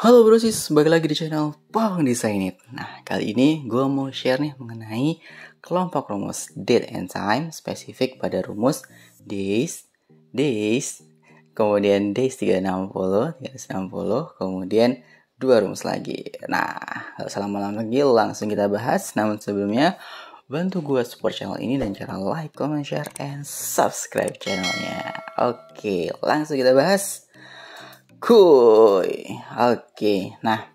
Halo brosis, balik lagi di channel Pawang Design It. Nah, kali ini gue mau share nih mengenai kelompok rumus date and time spesifik pada rumus days, kemudian days 360, kemudian 2 rumus lagi. Nah, gak usah lama-lama lagi, langsung kita bahas. Namun sebelumnya, bantu gue support channel ini dan cara like, comment, share, and subscribe channelnya. Oke, langsung kita bahas. Oke. Nah,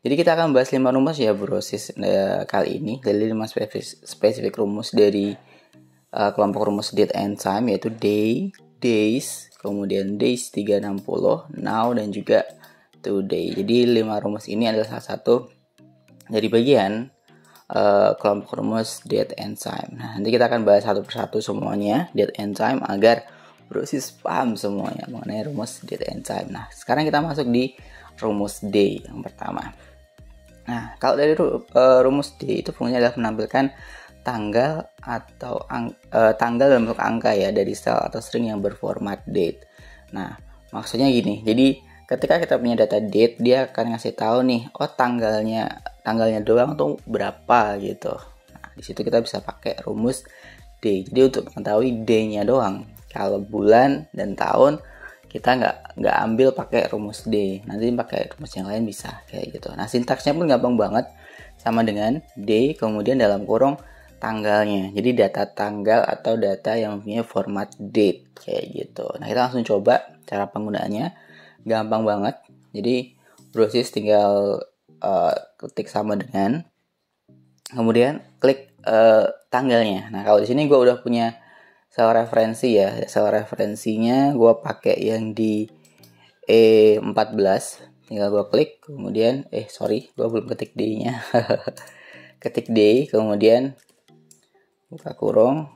jadi kita akan bahas 5 rumus ya brosis kali ini. Dari 5 spesifik rumus dari kelompok rumus date and time, yaitu days, kemudian days 360, now, dan juga today. Jadi 5 rumus ini adalah salah satu dari bagian kelompok rumus date and time. Nah, nanti kita akan bahas satu persatu semuanya date and time agar brosis paham semuanya mengenai rumus date and time. Nah, sekarang kita masuk di rumus day yang pertama. Nah, kalau dari rumus day itu fungsinya adalah menampilkan tanggal atau tanggal dalam bentuk angka ya dari sel atau string yang berformat date. Nah, maksudnya gini. Jadi, ketika kita punya data date, dia akan ngasih tahu nih, oh tanggalnya doang tuh berapa gitu. Nah, di situ kita bisa pakai rumus day. Jadi untuk mengetahui day-nya doang. Kalau bulan dan tahun kita nggak ambil pakai rumus day, nanti pakai rumus yang lain bisa kayak gitu. Nah, sintaksnya pun gampang banget, sama dengan day kemudian dalam kurung tanggalnya. Jadi data tanggal atau data yang mempunyai format date kayak gitu. Nah, kita langsung coba cara penggunaannya, gampang banget. Jadi brosis tinggal ketik sama dengan, kemudian klik tanggalnya. Nah, kalau di sini gue udah punya sel referensi ya. Sel referensinya gue pakai yang di E14. Tinggal gue klik, kemudian gue belum ketik D-nya. Ketik D, kemudian buka kurung,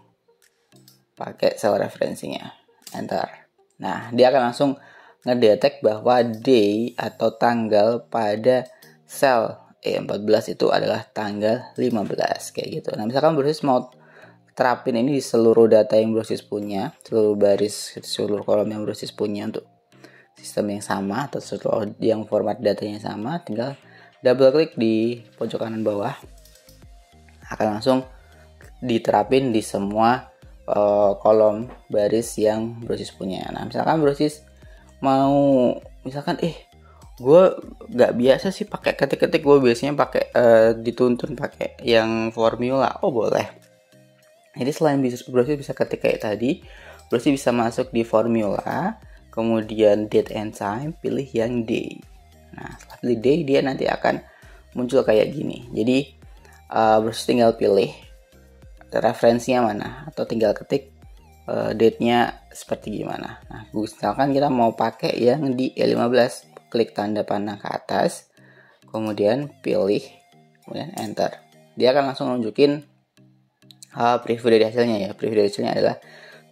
pakai sel referensinya, enter. Nah, dia akan langsung ngedetek bahwa day atau tanggal pada sel E14 itu adalah tanggal 15 kayak gitu. Nah, misalkan brosis mau terapin ini di seluruh data yang brosis punya, seluruh baris, seluruh kolom yang brosis punya untuk sistem yang sama atau seluruh yang format datanya sama, tinggal double klik di pojok kanan bawah, akan langsung diterapin di semua kolom baris yang brosis punya. Nah, misalkan brosis mau, gue nggak biasa sih pakai ketik-ketik, gue biasanya pakai dituntun pakai yang formula, boleh. Jadi selain brosis bisa ketik kayak tadi, brosis bisa masuk di formula, kemudian date and time, pilih yang day. Nah, setelah pilih day, dia nanti akan muncul kayak gini. Jadi brosis tinggal pilih referensinya mana, atau tinggal ketik date-nya seperti gimana. Nah, misalkan kita mau pakai yang di E15, klik tanda panah ke atas, kemudian pilih, kemudian enter. Dia akan langsung nunjukin preview dari hasilnya ya. Preview dari hasilnya adalah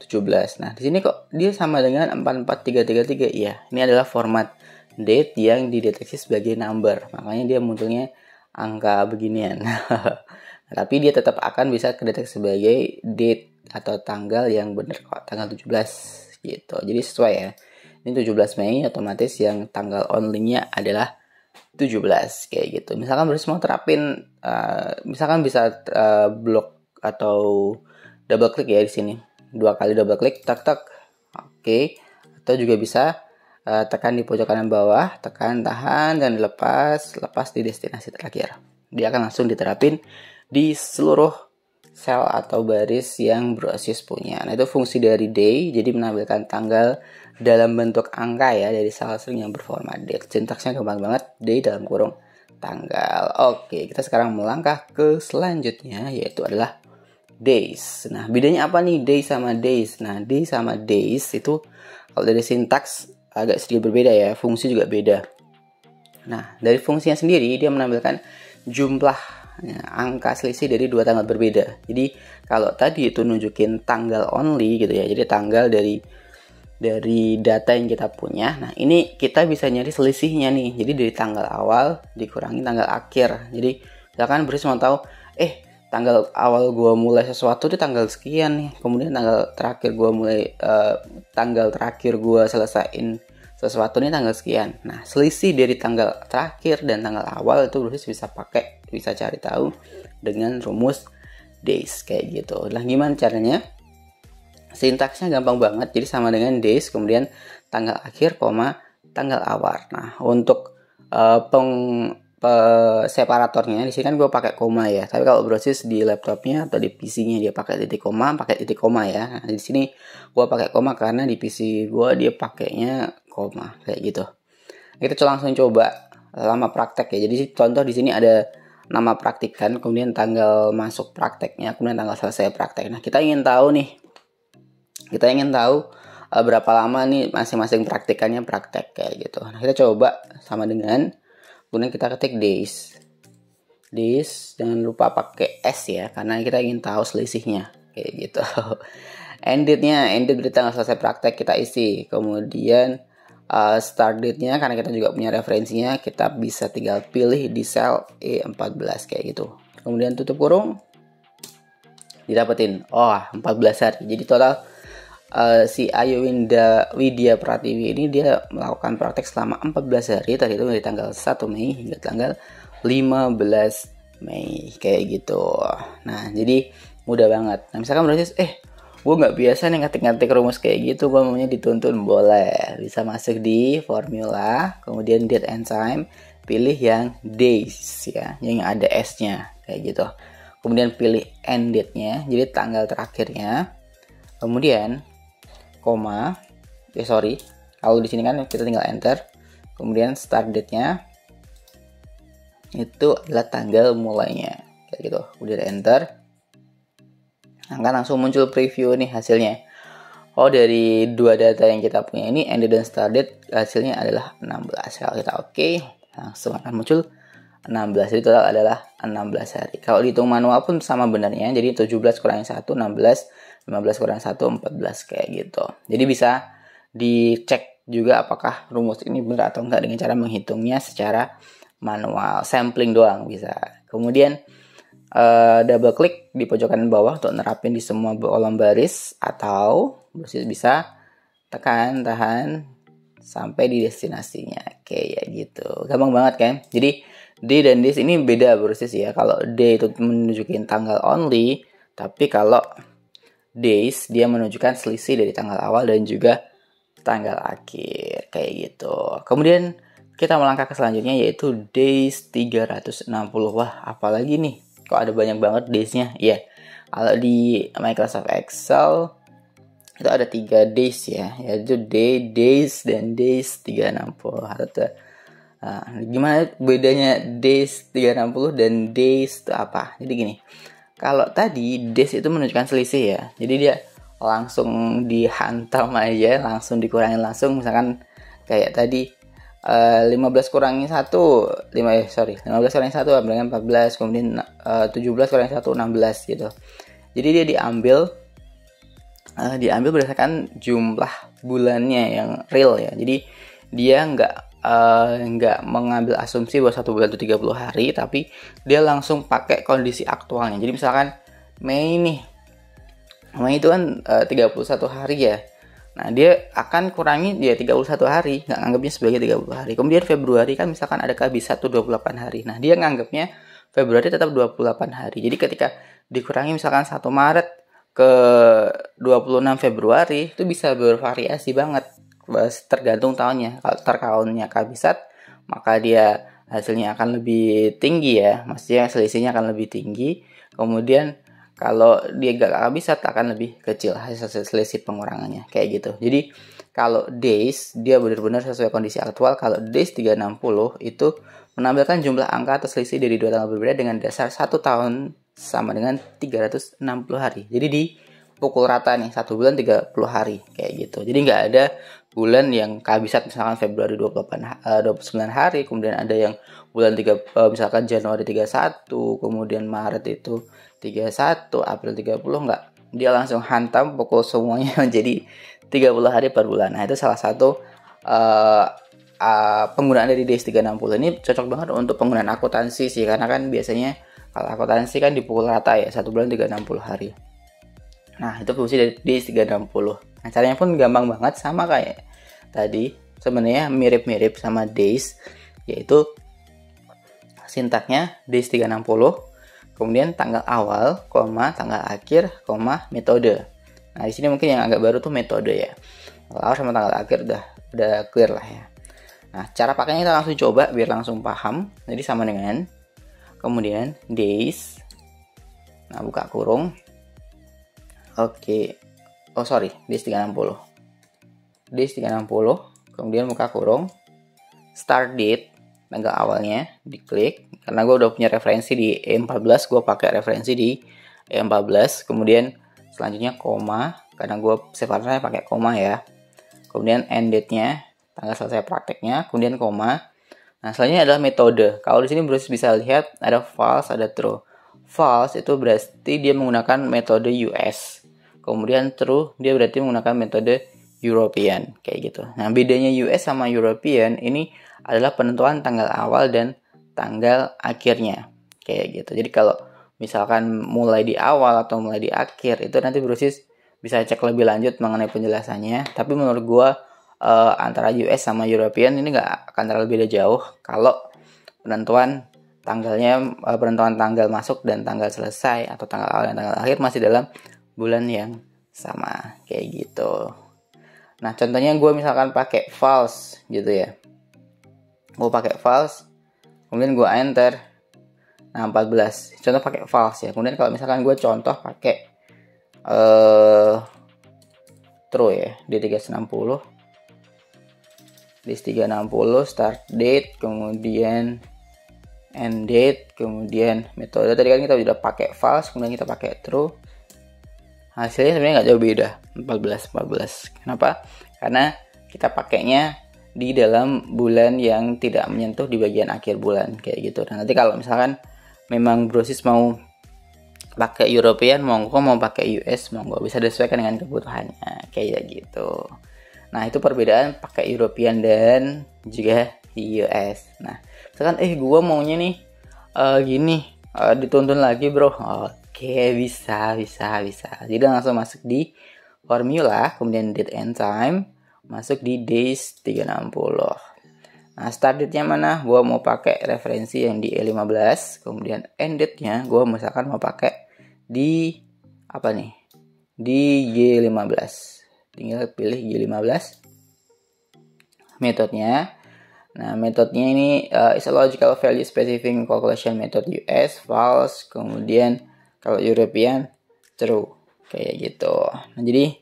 17. Nah, di sini kok dia sama dengan 44333? Iya, ini adalah format date yang dideteksi sebagai number. Makanya dia munculnya angka beginian. Nah, tapi dia tetap akan bisa kedeteksi sebagai date atau tanggal yang benar kok, tanggal 17 gitu. Jadi sesuai ya. Ini 17 Mei, otomatis yang tanggal only-nya adalah 17 kayak gitu. Misalkan harus mau terapin misalkan bisa blok atau double klik ya di sini. 2 kali double klik, tak. Oke. Atau juga bisa tekan di pojok kanan bawah, tekan tahan dan lepas di destinasi terakhir. Dia akan langsung diterapin di seluruh sel atau baris yang brosis punya. Nah, itu fungsi dari day, jadi menampilkan tanggal dalam bentuk angka ya dari sel string yang berformat date. Sintaksnya gampang banget, day dalam kurung tanggal. Oke, kita sekarang melangkah ke selanjutnya, yaitu adalah days. Nah, bedanya apa nih day sama days? Nah, day sama days itu kalau dari sintaks agak sedikit berbeda ya, fungsi juga beda. Nah, dari fungsinya sendiri dia menampilkan jumlah angka selisih dari 2 tanggal berbeda. Jadi kalau tadi itu nunjukin tanggal only gitu ya, jadi tanggal dari data yang kita punya. Nah, ini kita bisa nyari selisihnya nih. Jadi dari tanggal awal dikurangi tanggal akhir. Jadi misalkan brosis mau tahu tanggal awal gue mulai sesuatu di tanggal sekian nih, kemudian tanggal terakhir gue selesaiin sesuatu nih tanggal sekian. Nah, selisih dari tanggal terakhir dan tanggal awal itu brosis bisa cari tahu dengan rumus days kayak gitu. Nah, gimana caranya? Sintaksnya gampang banget. Jadi sama dengan days, kemudian tanggal akhir, tanggal awal. Nah, untuk separatornya di sini kan gue pakai koma ya. Tapi kalau brosis di laptopnya atau di PC-nya dia pakai titik koma ya. Nah, di sini gue pakai koma karena di PC gue dia pakainya koma kayak gitu. Kita langsung coba lama praktek ya. Jadi contoh di sini ada nama praktikan, kemudian tanggal masuk prakteknya, kemudian tanggal selesai praktek. Nah, kita ingin tahu berapa lama nih masing-masing praktikannya praktek kayak gitu. Nah, kita coba sama dengan kemudian kita ketik days, jangan lupa pakai S ya, karena kita ingin tahu selisihnya kayak gitu. End dari tanggal selesai praktek kita isi. Kemudian start date-nya, karena kita juga punya referensinya, kita bisa tinggal pilih di sel E14 kayak gitu. Kemudian tutup kurung, didapetin 14 hari. Jadi total si Ayu Widya Pratiwi ini dia melakukan praktek selama 14 hari, tadi itu dari tanggal 1 Mei hingga tanggal 15 Mei kayak gitu. Nah, jadi mudah banget. Nah, misalkan berarti gue nggak biasa nih ngetik rumus kayak gitu, gue maunya dituntun, boleh, bisa masuk di formula, kemudian date and time, pilih yang days ya, yang ada S-nya kayak gitu. Kemudian pilih end date-nya, jadi tanggal terakhirnya. Kemudian kalau di sini kan kita tinggal enter. Kemudian start date-nya itu adalah tanggal mulainya kayak gitu. Kemudian enter. Nah, kan langsung muncul preview nih hasilnya. Dari dua data yang kita punya ini, end date dan start date, hasilnya adalah 16. Kalau kita oke, langsung akan muncul 16. Jadi total adalah 16 hari. Kalau dihitung manual pun sama benarnya. Jadi 17 kurangi 1, 16. 15 kurang 1, 14 kayak gitu. Jadi bisa dicek juga apakah rumus ini benar atau enggak dengan cara menghitungnya secara manual. Sampling doang bisa. Kemudian double klik di pojokan bawah untuk nerapin di semua kolom baris, atau bisa tahan sampai di destinasinya kayak gitu. Gampang banget kan? Jadi day dan days ini beda brosis ya. Kalau day itu menunjukin tanggal only, tapi kalau days dia menunjukkan selisih dari tanggal awal dan juga tanggal akhir kayak gitu. Kemudian kita melangkah ke selanjutnya, yaitu days 360. Wah, apalagi nih, kok ada banyak banget days-nya ya. Kalau di Microsoft Excel itu ada 3 days ya, yaitu day, days, dan days 360. Gimana bedanya days 360 dan days itu apa? Jadi gini, kalau tadi days itu menunjukkan selisih ya, jadi dia langsung dihantam aja, langsung dikurangin langsung. Misalkan kayak tadi 15 kurangi 1 15 kurangi 1 dengan 14, kemudian 17 kurangi 1 16 gitu. Jadi dia diambil berdasarkan jumlah bulannya yang real ya. Jadi dia nggak mengambil asumsi bahwa satu bulan itu 30 hari, tapi dia langsung pakai kondisi aktualnya. Jadi misalkan Mei itu kan 31 hari ya. Nah, dia akan kurangi dia 31 hari, nggak nganggapnya sebagai 30 hari. Kemudian Februari kan misalkan ada KB1 28 hari. Nah, dia nganggapnya Februari tetap 28 hari. Jadi ketika dikurangi misalkan 1 Maret ke 26 Februari, itu bisa bervariasi banget. Tergantung tahunnya. Kalau tahunnya KB1, maka dia hasilnya akan lebih tinggi ya. Maksudnya selisihnya akan lebih tinggi. Kemudian kalau dia gak KB1 akan lebih kecil hasil selisih pengurangannya kayak gitu. Jadi kalau days dia benar-benar sesuai kondisi aktual. Kalau days 360 itu menampilkan jumlah angka atau selisih dari dua tanggal berbeda dengan dasar 1 tahun sama dengan 360 hari. Jadi dipukul rata nih, 1 bulan 30 hari kayak gitu. Jadi nggak ada bulan yang KB1 misalkan Februari 29 hari, kemudian ada yang bulan misalkan Januari 31, kemudian Maret itu 31, April 30, enggak. Dia langsung hantam pukul semuanya menjadi 30 hari per bulan. Nah, itu salah satu penggunaan dari days 360. Ini cocok banget untuk penggunaan akuntansi sih, karena kan biasanya kalau akuntansi kan dipukul rata ya, 1 bulan 360 hari. Nah, itu fungsi dari days 360. Nah, caranya pun gampang banget, sama kayak tadi. sebenarnya mirip-mirip sama days, yaitu sintaknya days 360, kemudian tanggal awal, tanggal akhir, metode. Nah, di sini mungkin yang agak baru tuh metode ya. Tanggal awal sama tanggal akhir udah clear lah ya. Nah, cara pakainya kita langsung coba biar langsung paham. Jadi sama dengan kemudian days. Nah, buka kurung. Oke. Oh, sorry, days 360. Days 360, kemudian buka kurung. Start date, tanggal awalnya diklik. Karena gue udah punya referensi di E14, gue pakai referensi di E14. Kemudian selanjutnya koma, karena gue separatnya pakai koma ya. Kemudian end date-nya, tanggal selesai prakteknya, kemudian koma. Nah, selanjutnya adalah metode. Kalau di sini Bruce bisa lihat ada false, ada true. False itu berarti dia menggunakan metode US. Kemudian true dia berarti menggunakan metode European, kayak gitu. Nah, bedanya US sama European ini adalah penentuan tanggal awal dan tanggal akhirnya, kayak gitu. Jadi kalau misalkan mulai di awal atau mulai di akhir, itu nanti Bruce bisa cek lebih lanjut mengenai penjelasannya. Tapi menurut gua antara US sama European ini nggak akan terlalu beda jauh kalau penentuan tanggalnya, penentuan tanggal masuk dan tanggal selesai atau tanggal awal dan tanggal akhir masih dalam bulan yang sama, kayak gitu. Nah, contohnya gue misalkan pakai false gitu ya. Gue pakai false, kemudian gue enter. Nah, 14. Contoh pakai false ya. Kemudian kalau misalkan gue contoh pakai true ya, D360. D360 start date, kemudian end date, kemudian metode. Tadi kan kita udah pakai false, kemudian kita pakai true. Hasilnya sebenarnya nggak jauh beda, 14. Kenapa? Karena kita pakainya di dalam bulan yang tidak menyentuh di bagian akhir bulan, kayak gitu. Dan nanti kalau misalkan memang brosis mau pakai European, mau pakai US, monggo bisa disesuaikan dengan kebutuhannya, kayak gitu. Nah, itu perbedaan pakai European dan juga US. Nah, misalkan gua maunya nih gini, dituntun lagi bro. Oke, bisa. Jadi langsung masuk di formula, kemudian date and time, masuk di days 360. Nah, start date-nya mana? Gua mau pakai referensi yang di E15, kemudian end date-nya gua misalkan mau pakai di apa nih? Di G15. Tinggal pilih G15. Metodenya. Nah, metodenya ini is a logical value specific calculation method US, false, kemudian kalau European true, kayak gitu. Nah, jadi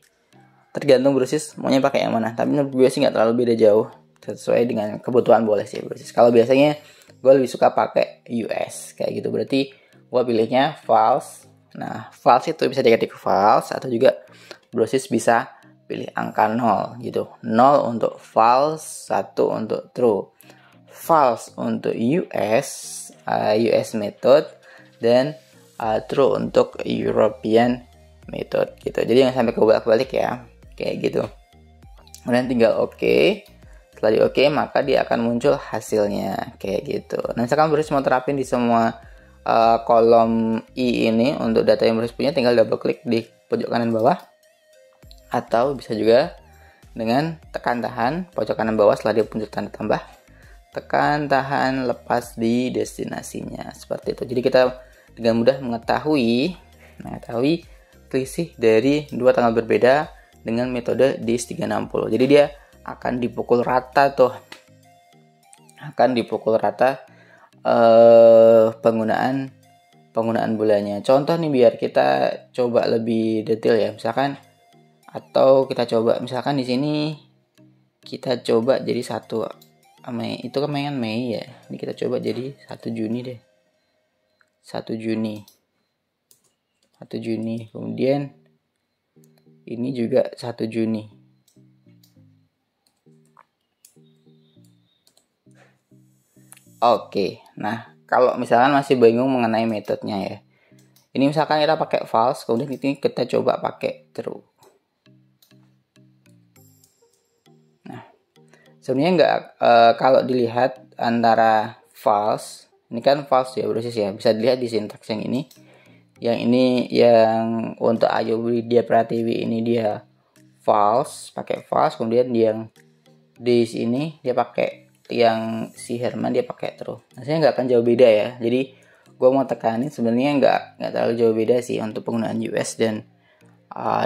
tergantung brosis maunya pakai yang mana. Tapi menurut gue sih nggak terlalu beda jauh, sesuai dengan kebutuhan boleh sih brosis. Kalau biasanya gue lebih suka pakai US, kayak gitu. Berarti gue pilihnya false. Nah, false itu bisa diketik false atau juga brosis bisa pilih angka 0 gitu. 0 untuk false, 1 untuk true. False untuk US method, dan true untuk European method gitu. Jadi jangan sampai kebalik ya, kayak gitu. Kemudian tinggal oke. Setelah di oke, maka dia akan muncul hasilnya, kayak gitu. Nah, misalkan Bruce mau terapin di semua kolom I ini untuk data yang Bruce punya, tinggal double klik di pojok kanan bawah, atau bisa juga dengan tekan tahan pojok kanan bawah setelah dia muncul tanda tambah, tekan tahan lepas di destinasinya, seperti itu. Jadi kita dengan mudah mengetahui selisih dari dua tanggal berbeda dengan metode DIS 360. Jadi dia akan dipukul rata penggunaan bulannya. Contoh nih biar kita coba lebih detail ya, misalkan, atau kita coba misalkan di sini kita coba jadi 1 Mei, itu kan Mei ya. Ini kita coba jadi 1 Juni deh. 1 Juni. Kemudian ini juga 1 Juni. Oke. Nah, kalau misalkan masih bingung mengenai metodenya ya. Ini misalkan kita pakai false, kemudian ini kita coba pakai true. Sebenarnya nggak, kalau dilihat antara false, ini kan false ya brosis ya, bisa dilihat di sintaks yang ini. Yang ini yang untuk Ayu Widya Pratiwi ini dia false, pakai false, kemudian yang di sini dia pakai, yang si Herman dia pakai true. Hasilnya nggak akan jauh beda ya. Jadi gue mau tekanin sebenarnya nggak terlalu jauh beda sih untuk penggunaan US dan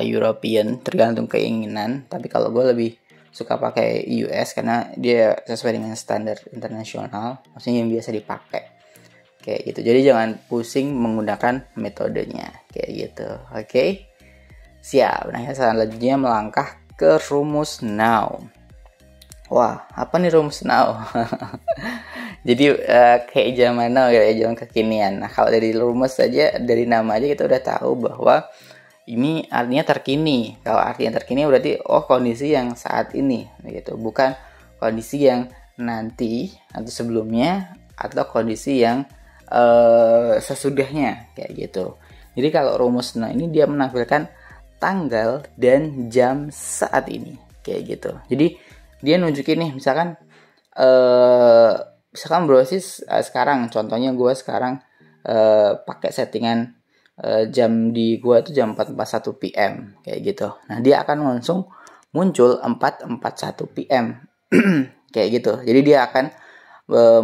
European, tergantung keinginan. Tapi kalau gue lebih suka pakai US karena dia sesuai dengan standar internasional, maksudnya yang biasa dipakai kayak gitu. Jadi jangan pusing menggunakan metodenya kayak gitu. Oke, siap. Nah, selanjutnya melangkah ke rumus now. Wah, apa nih rumus now? Jadi kayak zaman now ya, zaman kekinian. Nah, kalau dari rumus saja, dari nama aja kita udah tahu bahwa ini artinya terkini. Kalau artinya terkini berarti kondisi yang saat ini gitu, bukan kondisi yang nanti atau sebelumnya atau kondisi yang sesudahnya kayak gitu. Jadi kalau rumus now ini dia menampilkan tanggal dan jam saat ini kayak gitu. Jadi dia nunjukin nih, misalkan brosis sekarang, contohnya gue sekarang pakai settingan jam di gue itu jam 4.41 PM kayak gitu. Nah, dia akan langsung muncul 4.41 PM kayak gitu. Jadi dia akan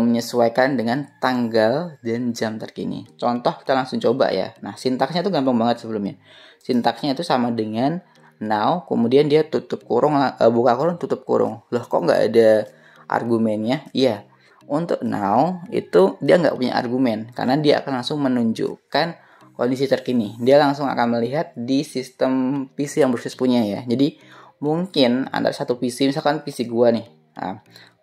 menyesuaikan dengan tanggal dan jam terkini. Contoh kita langsung coba ya. Nah, sintaksnya itu gampang banget sebelumnya. Sintaksnya itu sama dengan now, kemudian dia tutup kurung, buka kurung, tutup kurung. Loh, kok nggak ada argumennya? Iya, untuk now itu dia nggak punya argumen karena dia akan langsung menunjukkan kondisi terkini. Dia langsung akan melihat di sistem PC yang Brosis punya ya. Jadi mungkin antara satu PC, misalkan PC gua nih,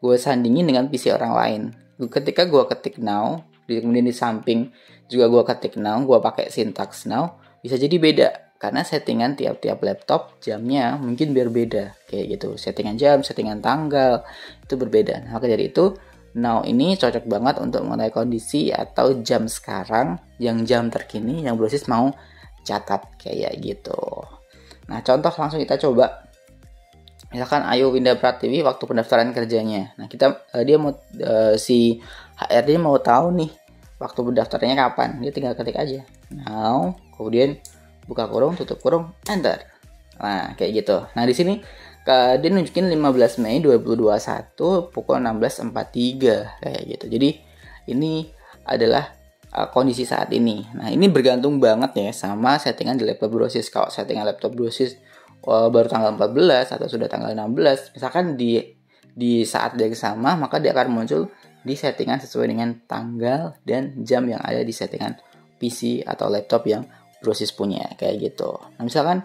gue sandingin dengan PC orang lain. Ketika gua ketik now, kemudian di samping juga gua ketik now, gua pakai sintaks now, bisa jadi beda. Karena settingan tiap-tiap laptop jamnya mungkin berbeda kayak gitu. Settingan jam, settingan tanggal itu berbeda. Nah, maka dari itu now ini cocok banget untuk mengetahui kondisi atau jam sekarang, yang jam terkini yang Brosis mau catat kayak gitu. Nah, contoh langsung kita coba. Misalkan Ayu Winda Pratiwi waktu pendaftaran kerjanya. Nah, dia mau si HRD mau tahu nih waktu pendaftarannya kapan. Dia tinggal ketik aja now, kemudian buka kurung, tutup kurung, enter. Nah, kayak gitu. Nah, di sini dia nunjukin 15 Mei 2021 pukul 16.43 kayak gitu. Jadi ini adalah kondisi saat ini. Nah, ini bergantung banget ya sama settingan di laptop Brosis. Kalau settingan laptop Brosis baru tanggal 14 atau sudah tanggal 16, misalkan di saat yang sama, maka dia akan muncul di settingan sesuai dengan tanggal dan jam yang ada di settingan PC atau laptop yang Brosis punya kayak gitu. Nah, misalkan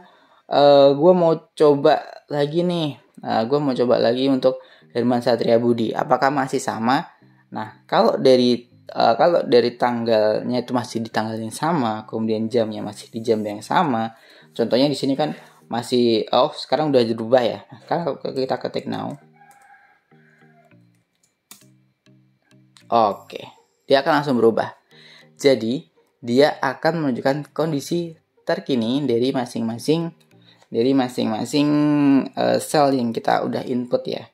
gue mau coba lagi nih, gue mau coba lagi untuk Herman Satria Budi, apakah masih sama? Nah, kalau dari tanggalnya itu masih di tanggal yang sama, kemudian jamnya masih di jam yang sama, contohnya di sini kan masih sekarang udah berubah ya. Nah, kalau kita ketik now, oke, dia akan langsung berubah. Jadi dia akan menunjukkan kondisi terkini dari masing-masing sel yang kita udah input ya.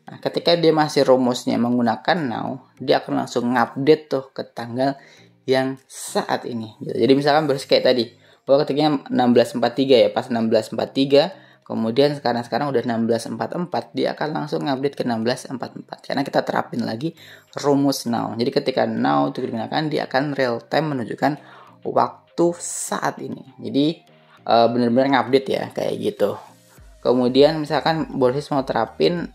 Nah, ketika dia masih rumusnya menggunakan now, dia akan langsung ngupdate tuh ke tanggal yang saat ini. Jadi misalkan baru kayak tadi, bahwa ketiknya 16.43 ya, pas 16.43, kemudian sekarang udah 16.44, dia akan langsung ngupdate ke 16.44 karena kita terapin lagi rumus now. Jadi ketika now itu digunakan, dia akan real time menunjukkan waktu saat ini. Jadi benar-benar ngupdate ya kayak gitu. Kemudian misalkan Brosis mau terapin,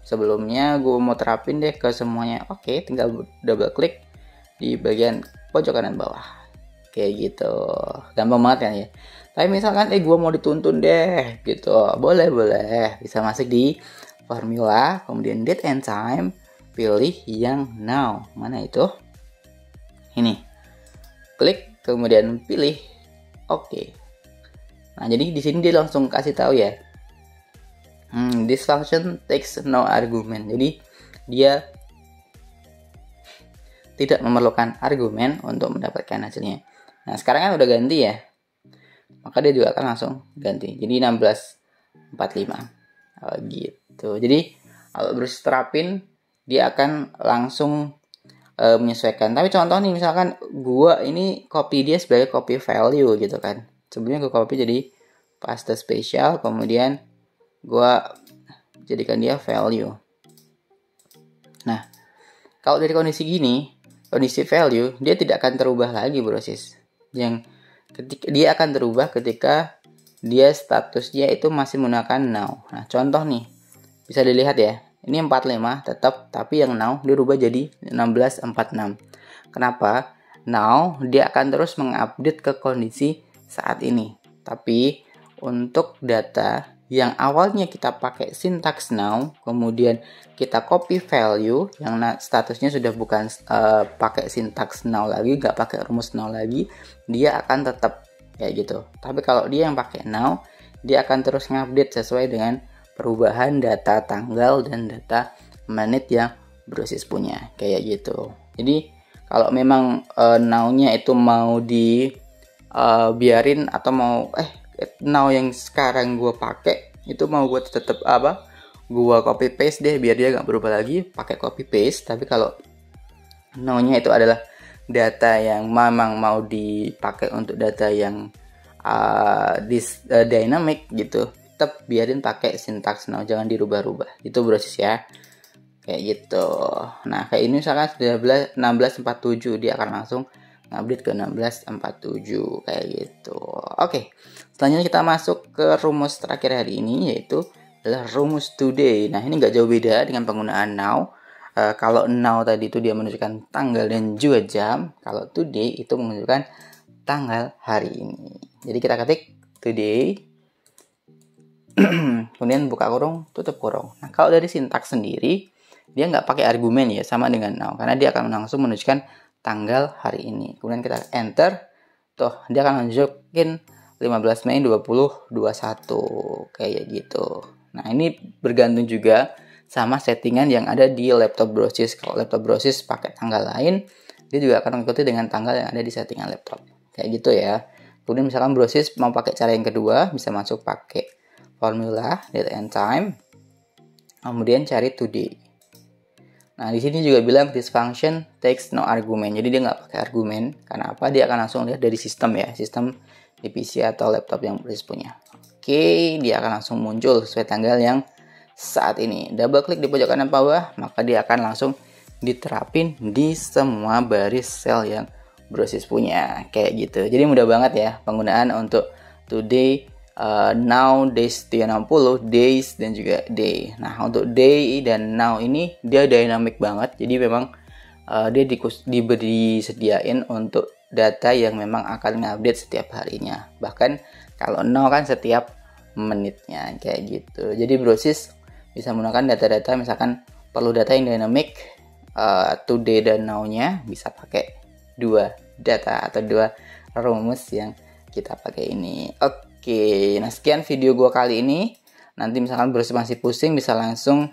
sebelumnya gue mau terapin deh ke semuanya. Oke, tinggal double klik di bagian pojok kanan bawah kayak gitu. Gampang banget kan ya. Tapi misalkan gue mau dituntun deh gitu, boleh bisa masuk di formula, kemudian date and time, pilih yang now. Mana itu? Ini. Klik kemudian pilih oke. Nah, jadi di sini dia langsung kasih tahu ya. This function takes no argument. Jadi dia tidak memerlukan argumen untuk mendapatkan hasilnya. Nah, sekarang kan udah ganti ya. Maka dia juga akan langsung ganti. Jadi 16.45. Gitu. Jadi kalau Brosis terapin, dia akan langsung menyesuaikan. Tapi contoh nih, misalkan gua ini copy dia sebagai copy value gitu kan. Sebelumnya gue copy jadi paste spesial, kemudian gue jadikan dia value Nah, kalau dari kondisi gini, kondisi value, dia tidak akan terubah lagi brosis. Yang ketika dia akan terubah ketika dia statusnya itu masih menggunakan now. Nah, contoh nih, bisa dilihat ya. Ini 45 tetap, tapi yang now dirubah jadi 1646. Kenapa? Now dia akan terus mengupdate ke kondisi saat ini. Tapi untuk data yang awalnya kita pakai syntax now, kemudian kita copy value yang statusnya sudah bukan pakai syntax now lagi, nggak pakai rumus now lagi, dia akan tetap kayak gitu. Tapi kalau dia yang pakai now, dia akan terus ngupdate sesuai dengan perubahan data tanggal dan data menit yang brosis punya, kayak gitu. Jadi kalau memang now-nya itu mau di biarin atau mau now yang sekarang gue pakai itu mau gue tetap gue copy paste deh biar dia nggak berubah lagi, pakai copy paste. Tapi kalau now-nya itu adalah data yang memang mau dipakai untuk data yang dynamic gitu, tetap biarin pakai syntax now, jangan dirubah-rubah. Itu brosis ya, kayak gitu. Nah, kayak ini misalkan sudah 1647, dia akan langsung update ke 1647 kayak gitu. Oke, selanjutnya kita masuk ke rumus terakhir hari ini, yaitu adalah rumus today. Nah, ini nggak jauh beda dengan penggunaan now. Kalau now tadi itu dia menunjukkan tanggal dan juga jam, kalau today itu menunjukkan tanggal hari ini. Jadi kita ketik today, kemudian buka kurung, tutup kurung. Nah, kalau dari sintaks sendiri, dia nggak pakai argumen ya, sama dengan now, karena dia akan langsung menunjukkan tanggal hari ini. Kemudian kita enter, tuh dia akan nunjukin 15 Mei 2021 kayak gitu. Nah, ini bergantung juga sama settingan yang ada di laptop brosis. Kalau laptop brosis pakai tanggal lain, dia juga akan mengikuti dengan tanggal yang ada di settingan laptop. Kayak gitu ya. Kemudian misalkan brosis mau pakai cara yang kedua, bisa masuk pakai formula date and time, kemudian cari today. Nah, di sini juga bilang this function takes no argument. Jadi dia nggak pakai argumen. Karena apa? Dia akan langsung lihat dari sistem ya, sistem di PC atau laptop yang brosis punya. Oke, dia akan langsung muncul sesuai tanggal yang saat ini. Double klik di pojok kanan bawah, maka dia akan langsung diterapin di semua baris sel yang brosis punya, kayak gitu. Jadi mudah banget ya penggunaan untuk today, now, days 360, days dan juga day. Nah, untuk day dan now ini dia dynamic banget. Jadi memang dia disediain untuk data yang memang akan ngupdate setiap harinya. Bahkan kalau now kan setiap menitnya kayak gitu. Jadi brosis bisa menggunakan data-data, misalkan perlu data yang dynamic, today dan now-nya bisa pakai dua data atau dua rumus yang kita pakai ini. Oke, nah sekian video gue kali ini. Nanti misalkan brosis masih pusing, bisa langsung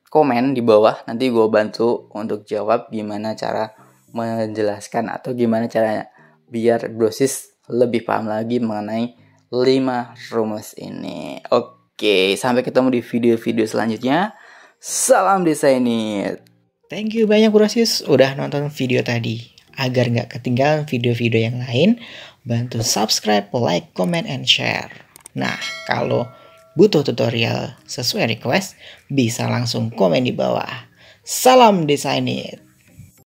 komen di bawah. Nanti gue bantu untuk jawab gimana cara menjelaskan atau gimana caranya biar brosis lebih paham lagi mengenai 5 rumus ini. Oke, sampai ketemu di video-video selanjutnya. Salam desainit. Thank you banyak brosis udah nonton video tadi. Agar nggak ketinggalan video-video yang lain, bantu subscribe, like, comment, and share. Nah, kalau butuh tutorial sesuai request, bisa langsung komen di bawah. Salam desainit.